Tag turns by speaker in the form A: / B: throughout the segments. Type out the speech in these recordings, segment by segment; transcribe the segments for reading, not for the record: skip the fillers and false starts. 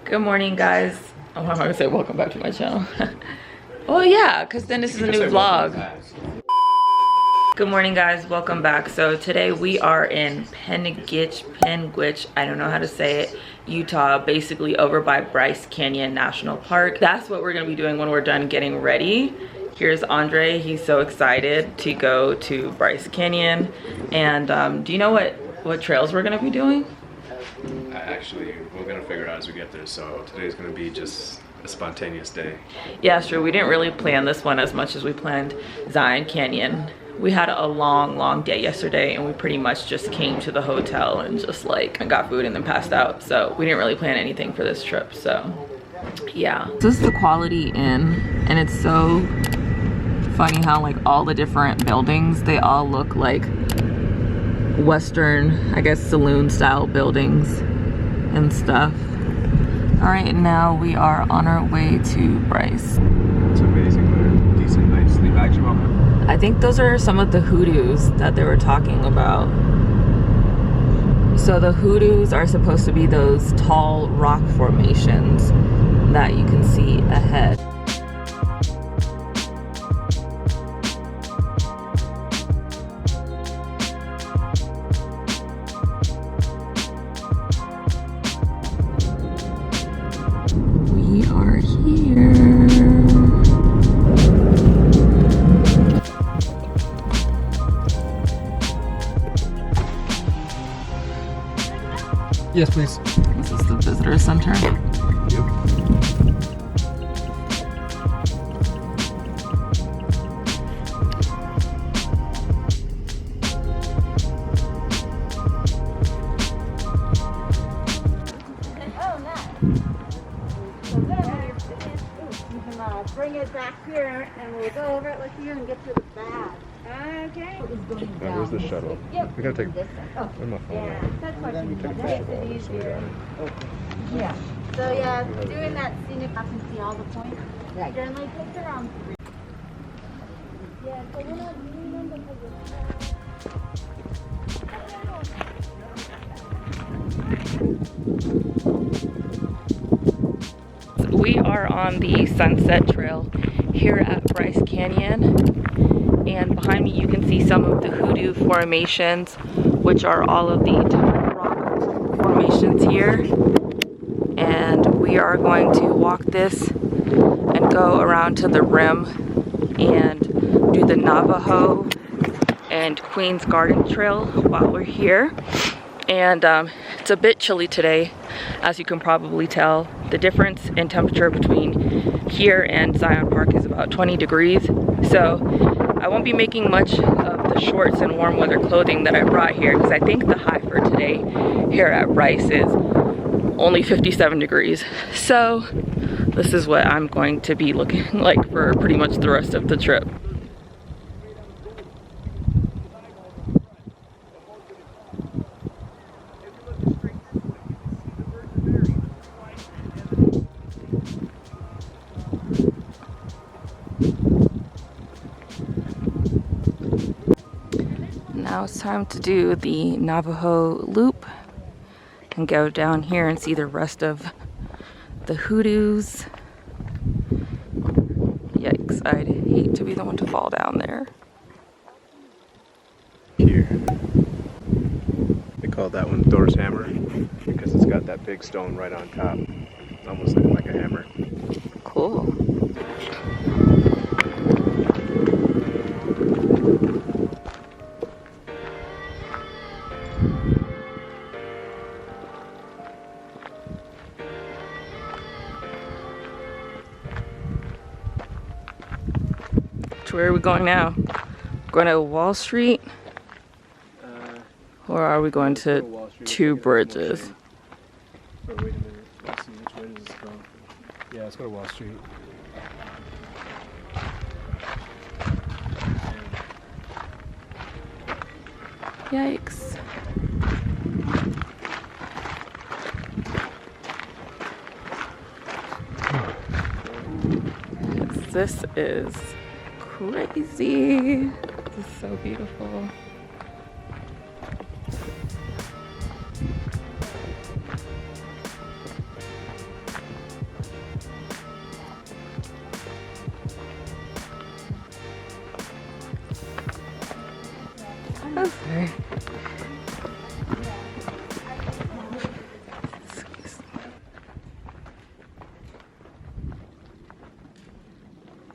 A: Good morning, guys. Oh, I'm gonna say welcome back to my channel. Oh yeah, because then this is a new vlog. Good morning, guys. Welcome back. So today we are in Penguich, I don't know how to say it, Utah, basically over by Bryce Canyon National Park. That's what we're gonna be doing when we're done getting ready. Here's Andre. He's so excited to go to Bryce Canyon. And do you know what trails we're gonna be doing?
B: Actually, we're gonna figure it out as we get there. So today's gonna be just a spontaneous day.
A: Yeah, it's true. We didn't really plan this one as much as we planned Zion Canyon. We had a long day yesterday, and we pretty much just came to the hotel and just like got food and then passed out. So we didn't really plan anything for this trip. So yeah. This is the Quality Inn, and it's so funny how like all the different buildings, they all look like Western, I guess, saloon style buildings and stuff. All right, now we are on our way to Bryce.
B: It's amazing, what a decent night's sleep. Actually,
A: I think those are some of the hoodoos that they were talking about. So the hoodoos are supposed to be those tall rock formations that you can see ahead. We are here.
C: Yes, please.
A: This is the visitor center.
D: Bring it back here and we'll go over it with you and get to the bag. Okay.
B: where's the shuttle?
D: Yep.
B: We gotta take.
D: Oh,
B: Where's my phone?
D: yeah, that's what you
B: Take a
D: said.
B: picture of
D: That's
B: all
D: it
B: this. So we
D: easier.
B: got it.
D: Yeah. So yeah, doing that scenic, I can see all the points. Right. Generally takes around 3. Yeah, so we're not doing them because
A: We are on the Sunset Trail here at Bryce Canyon, and behind me you can see some of the hoodoo formations, which are all of the different rock formations here. And we are going to walk this and go around to the rim and do the Navajo and Queen's Garden Trail while we're here. And it's a bit chilly today, as you can probably tell. The difference in temperature between here and Zion Park is about 20 degrees. So I won't be making much of the shorts and warm weather clothing that I brought here, because I think the high for today here at Bryce is only 57 degrees. So this is what I'm going to be looking like for pretty much the rest of the trip. Now it's time to do the Navajo loop and go down here and see the rest of the hoodoos. Yikes, I'd hate to be the one to fall down there.
B: Here. They call that one Thor's hammer because it's got that big stone right on top, almost looking like a hammer.
A: Cool. Where are we going now? Going to Wall Street? Or are we going to Two Bridges?
C: Wait a minute. Let's see, which way does this go? Yeah, let's go to Wall Street.
A: Yikes. This is crazy. This is so beautiful.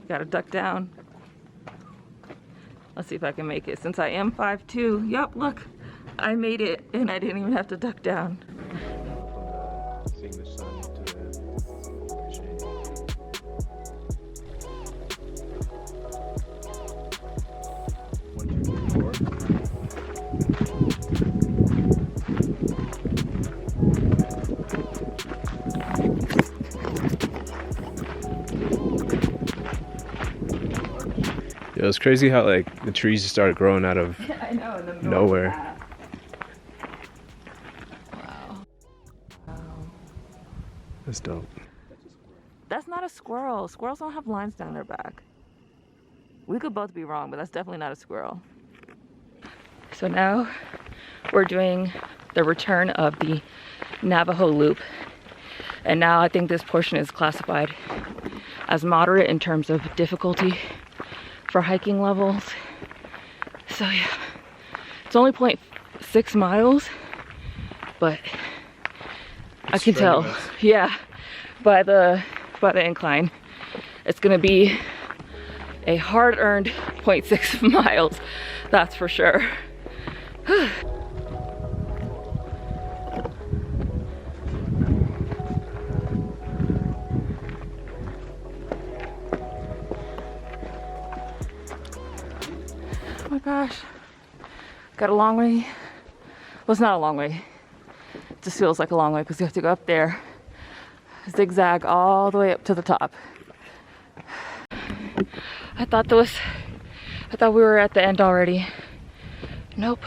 A: Gotta duck down. Let's see if I can make it. Since I am 5'2", yep, look, I made it and I didn't even have to duck down.
B: Seeing the sun to the shade. 1, 2, 3, 4. Yeah, it's crazy how like the trees just started growing out of
A: I know, in the middle
B: nowhere.
A: of that. Wow. Wow.
B: That's dope.
A: That's not a squirrel. Squirrels don't have lines down their back. We could both be wrong, but that's definitely not a squirrel. So now we're doing the return of the Navajo Loop. And now I think this portion is classified as moderate in terms of difficulty for hiking levels. So yeah, it's only 0.6 miles, but I can tell, yeah, by the incline, it's gonna be a hard-earned 0.6 miles, that's for sure. Oh my gosh, got a long way. Well, it's not a long way. It just feels like a long way because you have to go up there, zigzag all the way up to the top. I thought we were at the end already. Nope.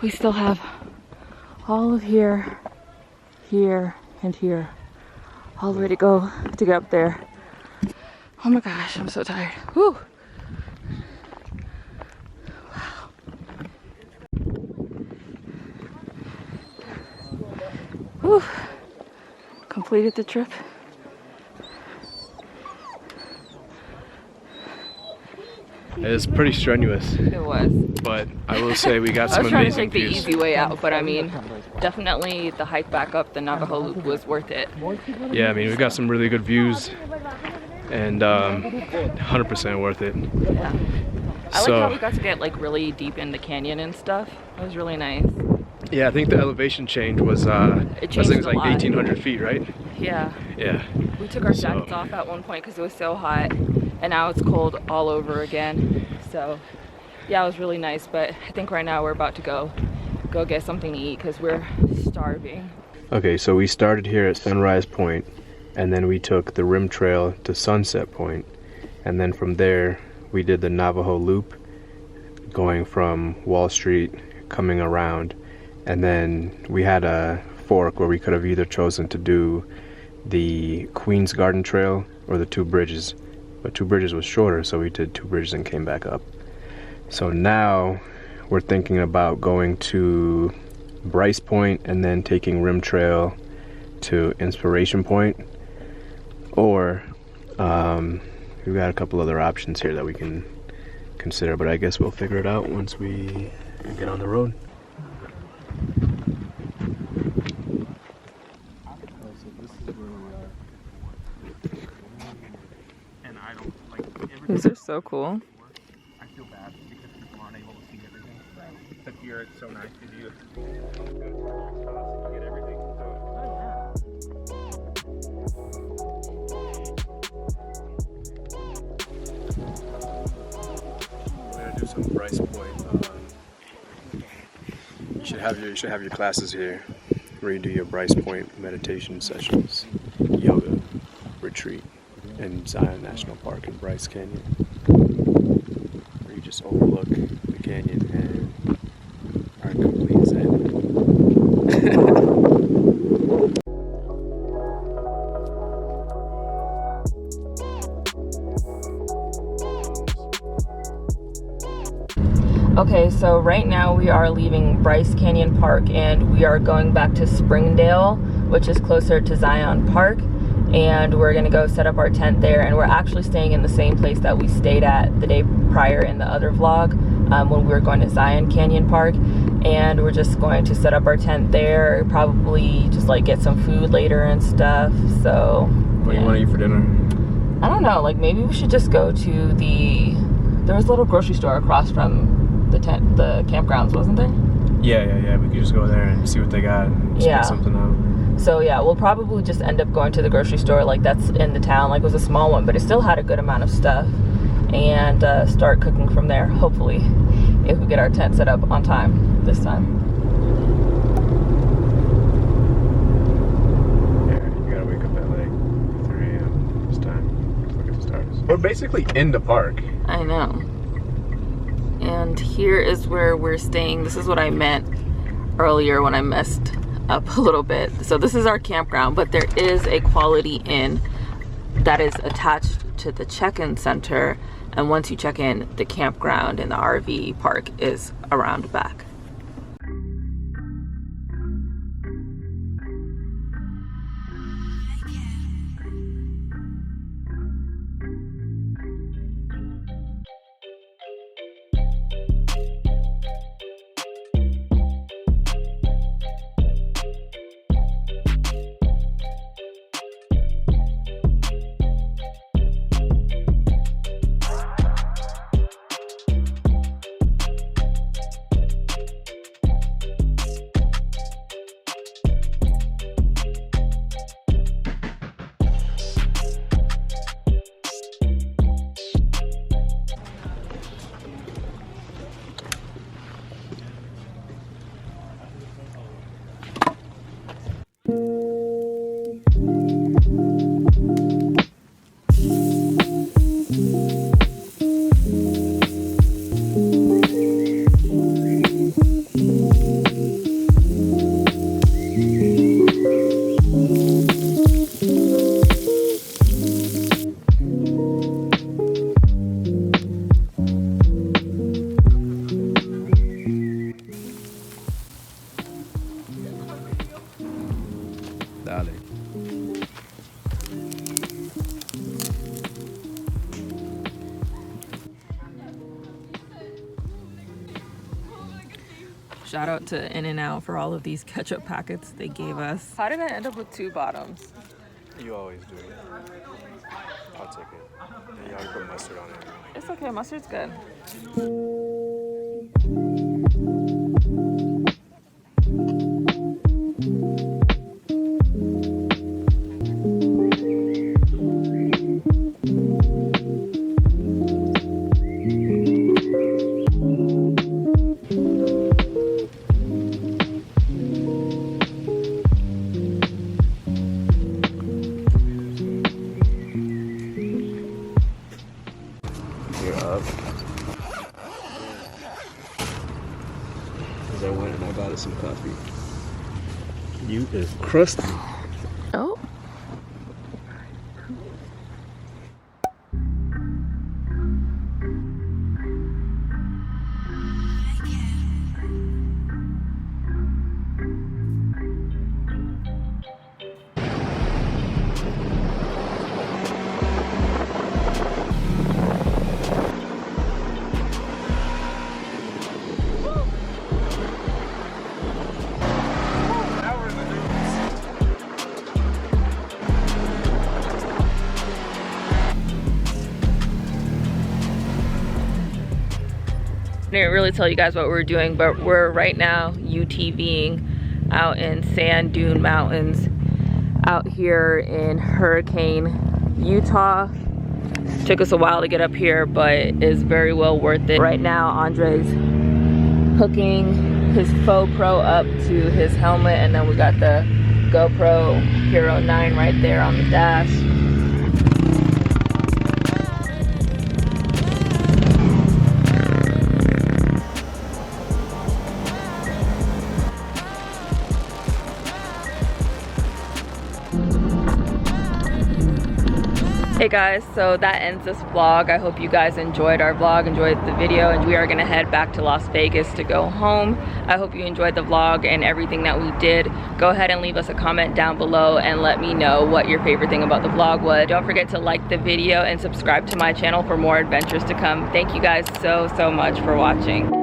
A: We still have all of here, here, and here. All the way to go to get up there. Oh my gosh, I'm so tired. Whew. Whew. Completed the trip.
B: It was pretty strenuous,
A: It was.
B: but I will say we got
A: I
B: some
A: was trying to
B: amazing
A: take the
B: views.
A: easy way out, but I mean, definitely the hike back up the Navajo Loop was worth it.
B: Yeah, I mean we got some really good views, and 100% worth it.
A: Yeah. I
B: So-
A: like how we got to get like really deep in the canyon and stuff. It was really nice.
B: Yeah, I think the elevation change was I think
A: changed
B: it's
A: a
B: like
A: lot.
B: 1,800 feet, right?
A: Yeah.
B: Yeah.
A: We took our
B: So-
A: jackets off at one point because it was so hot, and now it's cold all over again. So, yeah, it was really nice. But I think right now we're about to go get something to eat because we're starving.
B: Okay, so we started here at Sunrise Point, and then we took the Rim Trail to Sunset Point, and then from there we did the Navajo Loop, going from Wall Street, coming around, and then we had a fork where we could have either chosen to do the Queen's Garden Trail or the Two Bridges, but Two Bridges was shorter, so we did Two Bridges and came back up. So now we're thinking about going to Bryce Point and then taking Rim Trail to Inspiration Point, or we've got a couple other options here that we can consider, but I guess we'll figure it out once we get on the road.
C: So this is where we are.
E: And I don't like everything.
A: These are so cool.
E: I feel bad because people aren't able to see everything. But here it's so nice because you get everything.
B: We're gonna do some Bryce Point. You should have your classes here, where you do your Bryce Point meditation sessions, yoga retreat in Zion National Park in Bryce Canyon, where you just overlook the canyon and are in complete zen.
A: Okay, so right now we are leaving Bryce Canyon Park and we are going back to Springdale, which is closer to Zion Park, and we're gonna go set up our tent there. And we're actually staying in the same place that we stayed at the day prior in the other vlog, when we were going to Zion Canyon Park, and we're just going to set up our tent there, probably just like get some food later and stuff. So
B: What do you want to eat for dinner?
A: I don't know, like maybe we should just go to there was a little grocery store across from the campgrounds, wasn't there?
C: Yeah. We could just go there and see what they got and just pick something out.
A: So yeah, we'll probably just end up going to the grocery store like that's in the town. Like it was a small one, but it still had a good amount of stuff. And start cooking from there, hopefully, if we get our tent set up on time this time.
B: Yeah, you gotta wake up at like 3 a.m. this time to look at the stars. We're basically in the park.
A: I know. And here is where we're staying. This is what I meant earlier when I messed up a little bit. So this is our campground, but there is a Quality Inn that is attached to the check-in center. And once you check in, the campground and the RV park is around back.
B: Dale.
A: Shout out to In-N-Out for all of these ketchup packets they gave us. How did I end up with 2 bottoms?
B: You always do. I'll take it. And you gotta put mustard on it.
A: It's okay, mustard's good.
B: You're up. Because I went and I bought us some coffee. You is crusty.
A: Oh. I didn't really tell you guys what we're doing, but we're right now UTVing out in Sand Dune Mountains out here in Hurricane, Utah. Took us a while to get up here, but is very well worth it. Right now, Andre's hooking his Faux Pro up to his helmet, and then we got the GoPro Hero 9 right there on the dash. Hey guys, so that ends this vlog. I hope you guys enjoyed our vlog, enjoyed the video, and we are gonna head back to Las Vegas to go home. I hope you enjoyed the vlog and everything that we did. Go ahead and leave us a comment down below and let me know what your favorite thing about the vlog was. Don't forget to like the video and subscribe to my channel for more adventures to come. Thank you guys so much for watching.